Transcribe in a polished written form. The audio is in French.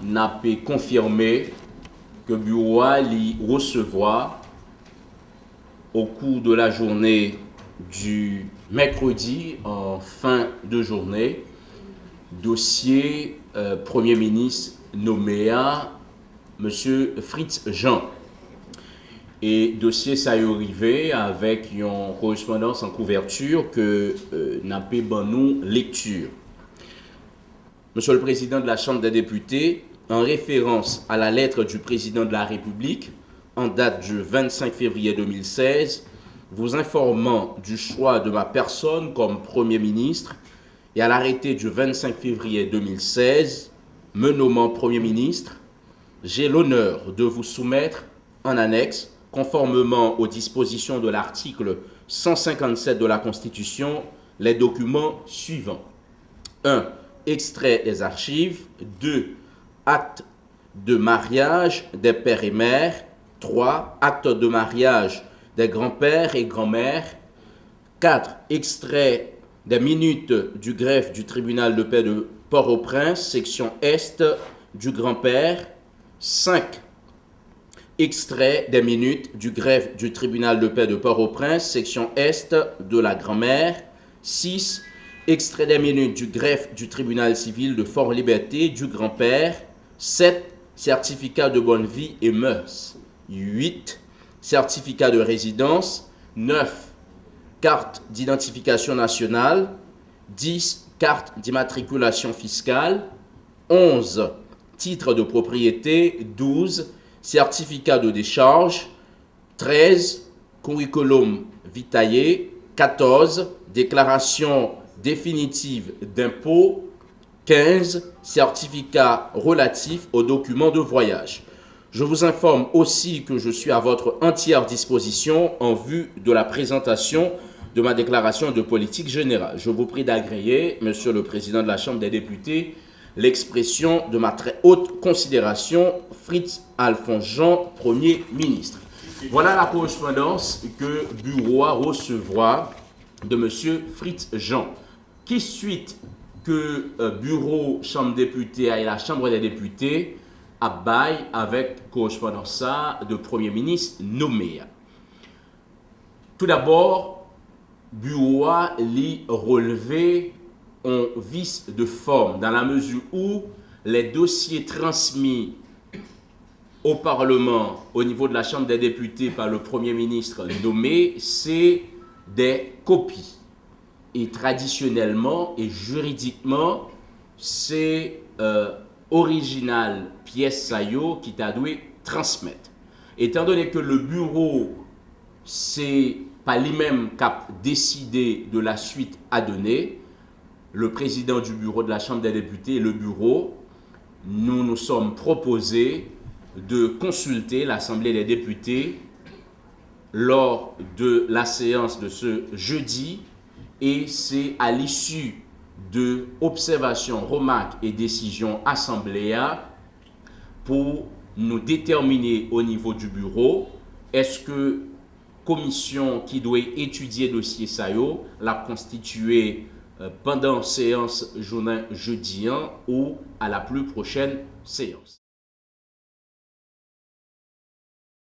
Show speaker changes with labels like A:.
A: n'a pas confirmé que le bureau li recevoir au cours de la journée du mercredi en fin de journée dossier Premier ministre nommé à M. Fritz Jean. Et dossier ça y arrivé avec une correspondance en couverture que n'a pas bon nous lecture. Monsieur le Président de la Chambre des députés, en référence à la lettre du Président de la République en date du 25 février 2016, vous informant du choix de ma personne comme Premier ministre et à l'arrêté du 25 février 2016, me nommant Premier ministre, j'ai l'honneur de vous soumettre en annexe, conformément aux dispositions de l'article 157 de la Constitution, les documents suivants. 1. Extrait des archives. 2. Acte de mariage des pères et mères. 3. Acte de mariage des grands-pères et grands-mères. 4. Extrait des minutes du greffe du tribunal de paix de Port-au-Prince, section Est du grand-père. 5. Extrait des minutes du greffe du tribunal de paix de Port-au-Prince, section Est de la grand-mère. 6. Extrait des minutes du greffe du tribunal civil de Fort-Liberté du grand-père. 7. Certificat de bonne vie et mœurs. 8. Certificat de résidence. 9. Carte d'identification nationale. 10. Carte d'immatriculation fiscale. 11. Titre de propriété. 12. Certificat de décharge. 13. Curriculum vitae. 14. Déclaration définitive d'impôt. 15. Certificat relatif aux documents de voyage. Je vous informe aussi que je suis à votre entière disposition en vue de la présentation de ma déclaration de politique générale. Je vous prie d'agréer, Monsieur le Président de la Chambre des députés, l'expression de ma très haute considération, Fritz Alphonse Jean, Premier ministre. Voilà la correspondance que le bureau a recevra de M. Fritz Jean. Qui suite que bureau Chambre des députés et la Chambre des députés a bail avec correspondance de Premier ministre nommé. Tout d'abord, bureau a relevé un vice de forme dans la mesure où les dossiers transmis au Parlement au niveau de la Chambre des députés par le Premier ministre nommé, c'est des copies. Et traditionnellement et juridiquement, c'est original pièce saillot qui t'a dû transmettre. Étant donné que le bureau, c'est pas lui-même qui a décidé de la suite à donner, le président du bureau de la Chambre des députés et le bureau, nous nous sommes proposés de consulter l'Assemblée des députés lors de la séance de ce jeudi, et c'est à l'issue de observations, remarques et décisions assemblées pour nous déterminer au niveau du bureau, est-ce que commission qui doit étudier dossier saillot l'a constituée pendant séance journée jeudi ou à la plus prochaine séance.